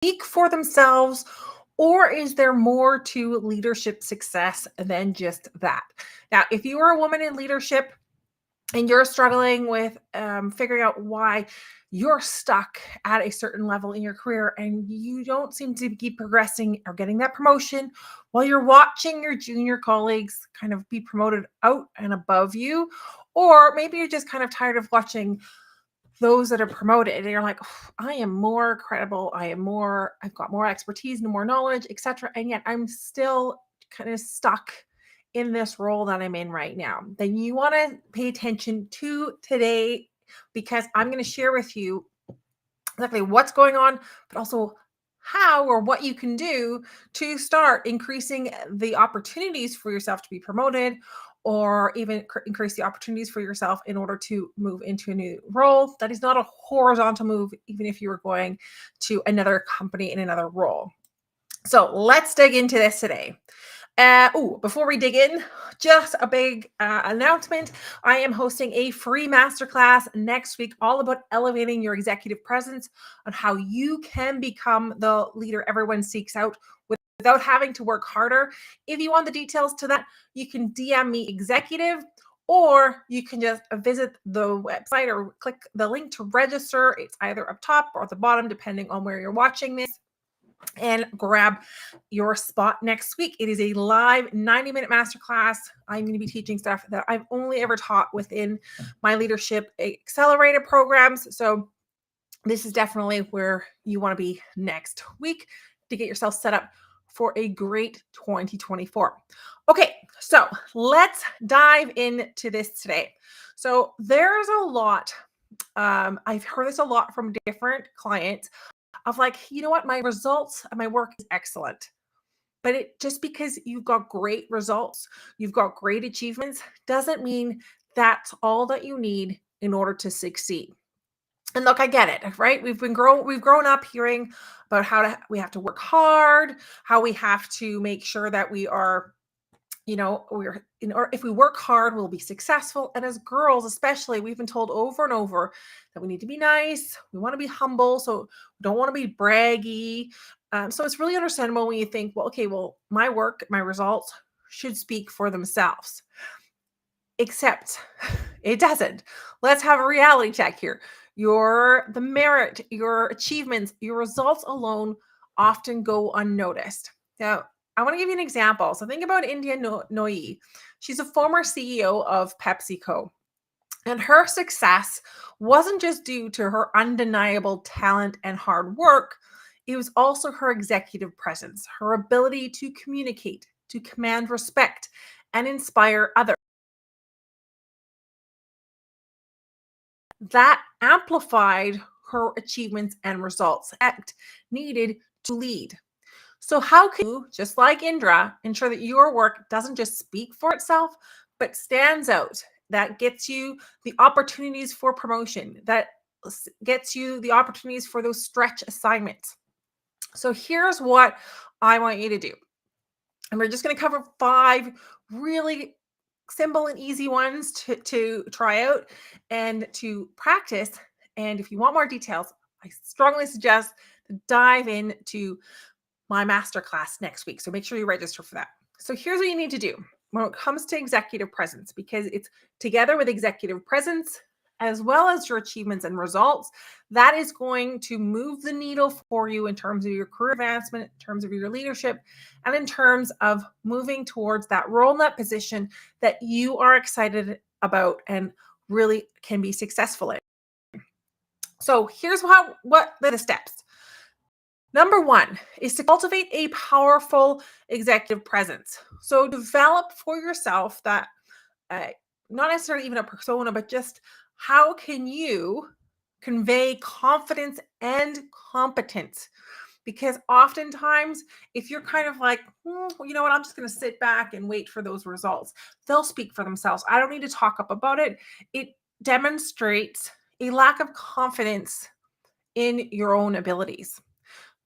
speak for themselves, or is there more to leadership success than just that? Now, if you are a woman in leadership and you're struggling with figuring out why you're stuck at a certain level in your career and you don't seem to keep progressing or getting that promotion while you're watching your junior colleagues kind of be promoted out and above you, or maybe you're just kind of tired of watching those that are promoted and you're like, "Oh, I am more credible, I've got more expertise and more knowledge, etc., and yet I'm still kind of stuck in this role that I'm in right now," then you want to pay attention to today, because I'm going to share with you exactly what's going on, but also how or what you can do to start increasing the opportunities for yourself to be promoted, or even increase the opportunities for yourself in order to move into a new role that is not a horizontal move, even if you were going to another company in another role. So let's dig into this today. Before we dig in, just a big announcement. I am hosting a free masterclass next week all about elevating your executive presence, on how you can become the leader everyone seeks out without having to work harder. If you want the details to that, you can DM me executive, or you can just visit the website or click the link to register. It's either up top or at the bottom, depending on where you're watching this, and grab your spot next week. It is a live 90-minute masterclass. I'm going to be teaching stuff that I've only ever taught within my leadership accelerator programs. So this is definitely where you want to be next week to get yourself set up for a great 2024. Okay, so let's dive into this today. So there's a lot, I've heard this a lot from different clients, of like, you know what, my results and my work is excellent. But it just because you've got great results, you've got great achievements, doesn't mean that's all that you need in order to succeed. And look, I get it, right? We've grown up hearing about we have to work hard, how we have to make sure that we are, or if we work hard, we'll be successful. And as girls, especially, we've been told over and over that we need to be nice, we want to be humble, so we don't want to be braggy. So it's really understandable when you think, well, okay, well, my work, my results should speak for themselves. Except it doesn't. Let's have a reality check here. The merit, your achievements, your results alone often go unnoticed. Now, I want to give you an example. So think about India Noyi. She's a former CEO of PepsiCo. And her success wasn't just due to her undeniable talent and hard work. It was also her executive presence, her ability to communicate, to command respect, and inspire others. That amplified her achievements and results act needed to lead. So how can you, just like Indra, ensure that your work doesn't just speak for itself, but stands out, that gets you the opportunities for promotion, that gets you the opportunities for those stretch assignments? So here's what I want you to do. And we're just going to cover 5 really simple and easy ones to try out and to practice. And if you want more details, I strongly suggest to dive into my masterclass next week. So make sure you register for that. So here's what you need to do when it comes to executive presence, because it's together with executive presence as well as your achievements and results, that is going to move the needle for you in terms of your career advancement, in terms of your leadership, and in terms of moving towards that role in that position that you are excited about and really can be successful in. So here's what the steps. Number 1 is to cultivate a powerful executive presence. So develop for yourself that, not necessarily even a persona, but just how can you convey confidence and competence? Because oftentimes, if you're kind of like, you know what, I'm just going to sit back and wait for those results, they'll speak for themselves. I don't need to talk up about it. It demonstrates a lack of confidence in your own abilities.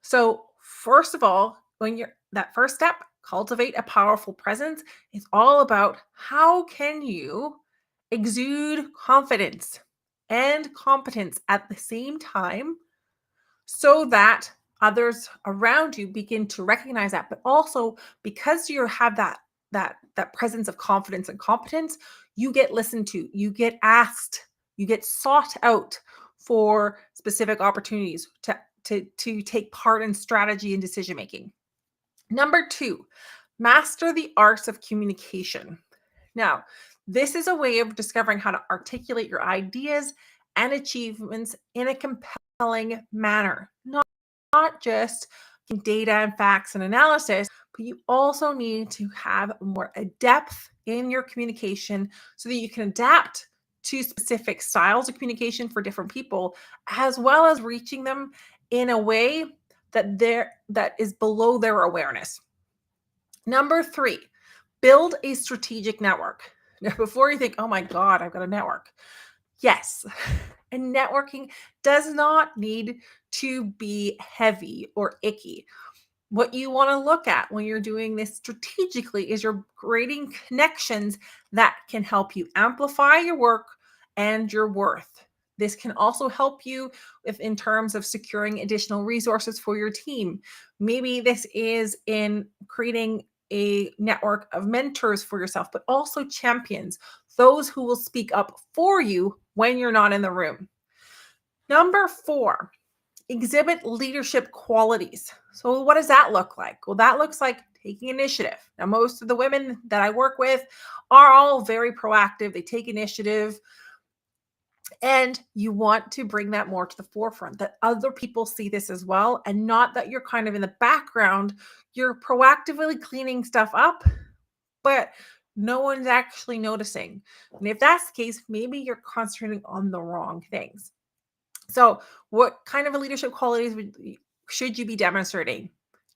So first of all, that first step, cultivate a powerful presence, is all about how can you exude confidence and competence at the same time, so that others around you begin to recognize that, but also because you have that presence of confidence and competence, you get listened to, you get asked, you get sought out for specific opportunities to take part in strategy and decision making. Number 2, master the arts of communication. Now, this is a way of discovering how to articulate your ideas and achievements in a compelling manner, not just data and facts and analysis, but you also need to have more a depth in your communication so that you can adapt to specific styles of communication for different people, as well as reaching them in a way that is below their awareness. Number 3, build a strategic network. Now, before you think, oh my God, I've got a network. Yes, and networking does not need to be heavy or icky. What you want to look at when you're doing this strategically is you're creating connections that can help you amplify your work and your worth. This can also help you in terms of securing additional resources for your team. Maybe this is in creating a network of mentors for yourself, but also champions, those who will speak up for you when you're not in the room. Number 4, exhibit leadership qualities. So what does that look like? Well, that looks like taking initiative. Now, most of the women that I work with are all very proactive. They take initiative, and you want to bring that more to the forefront, that other people see this as well, and not that you're kind of in the background. You're proactively cleaning stuff up, but no one's actually noticing. And if that's the case, maybe you're concentrating on the wrong things. So what kind of a leadership qualities should you be demonstrating?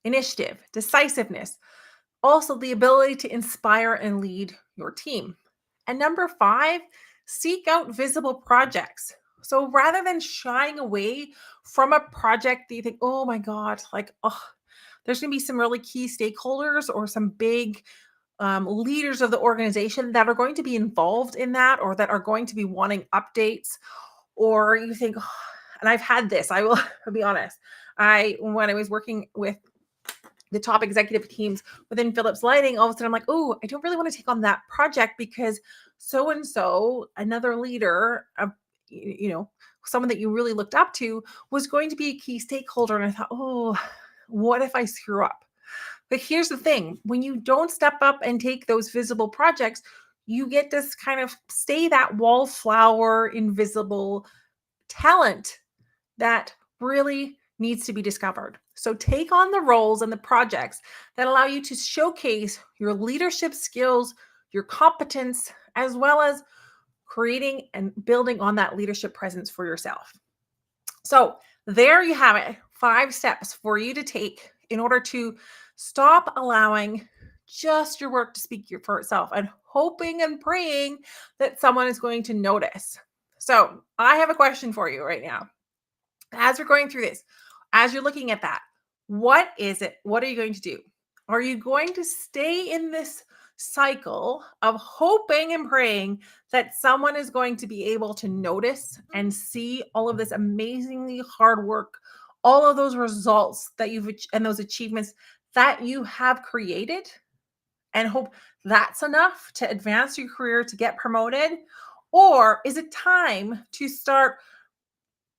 Initiative, decisiveness, also the ability to inspire and lead your team. And number 5, seek out visible projects. So rather than shying away from a project that you think, oh my God, like, oh, there's going to be some really key stakeholders or some big leaders of the organization that are going to be involved in that, or that are going to be wanting updates, or you think, oh, and I've had this, I will be honest. When I was working with the top executive teams within Philips Lighting, all of a sudden I'm like, oh, I don't really want to take on that project because so-and-so, another leader, someone that you really looked up to, was going to be a key stakeholder. And I thought, oh, what if I screw up? But here's the thing, when you don't step up and take those visible projects, you get this kind of stay that wallflower, invisible talent that really needs to be discovered. So take on the roles and the projects that allow you to showcase your leadership skills, your competence, as well as creating and building on that leadership presence for yourself. So there you have it, 5 steps for you to take in order to stop allowing just your work to speak for itself and hoping and praying that someone is going to notice. So I have a question for you right now. As we're going through this, as you're looking at that, what is it? What are you going to do? Are you going to stay in this cycle of hoping and praying that someone is going to be able to notice and see all of this amazingly hard work, all of those results that and those achievements that you have created, and hope that's enough to advance your career, to get promoted? Or is it time to start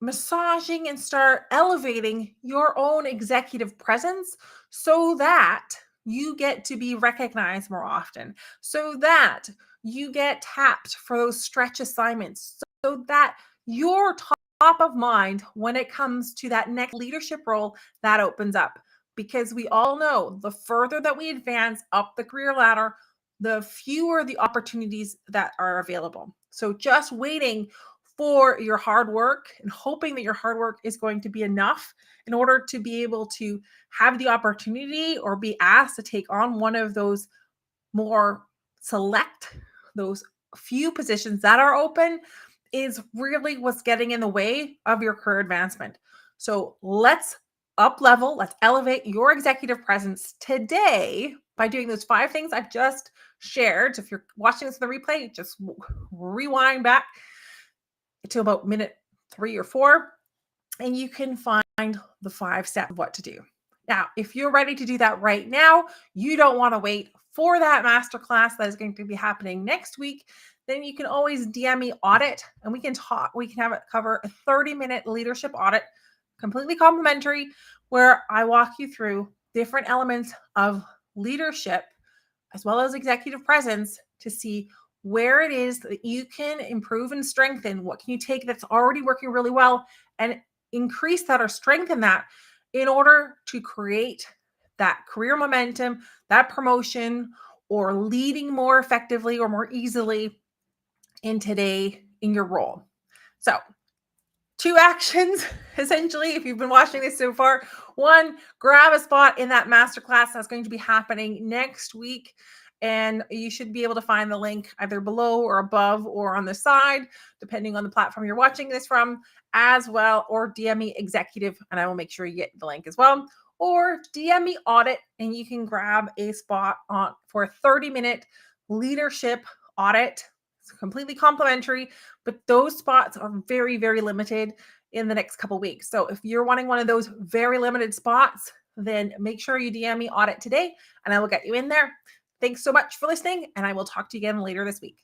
massaging and start elevating your own executive presence so that you get to be recognized more often, so that you get tapped for those stretch assignments, so that you're top of mind when it comes to that next leadership role that opens up? Because we all know the further that we advance up the career ladder, the fewer the opportunities that are available. So just waiting for your hard work and hoping that your hard work is going to be enough in order to be able to have the opportunity or be asked to take on one of those more select, those few positions that are open, is really what's getting in the way of your career advancement. So let's up level, let's elevate your executive presence today by doing those 5 things I've just shared. So if you're watching this in the replay, just rewind back to about minute 3 or 4, and you can find the 5 steps of what to do. Now, if you're ready to do that right now, you don't want to wait for that masterclass that is going to be happening next week, then you can always DM me audit and we can talk. We can have it cover a 30-minute leadership audit, completely complimentary, where I walk you through different elements of leadership as well as executive presence to see where it is that you can improve and strengthen. What can you take that's already working really well and increase that or strengthen that in order to create that career momentum, that promotion, or leading more effectively or more easily in your role. So, 2 actions essentially if you've been watching this so far. 1, grab a spot in that masterclass that's going to be happening next week, and you should be able to find the link either below or above or on the side depending on the platform you're watching this from as well, or DM me executive and I will make sure you get the link as well, or DM me audit and you can grab a spot on for a 30-minute leadership audit. It's completely complimentary, but those spots are very, very limited in the next couple weeks. So if you're wanting one of those very limited spots, then make sure you DM me audit today and I will get you in there. Thanks so much for listening, and I will talk to you again later this week.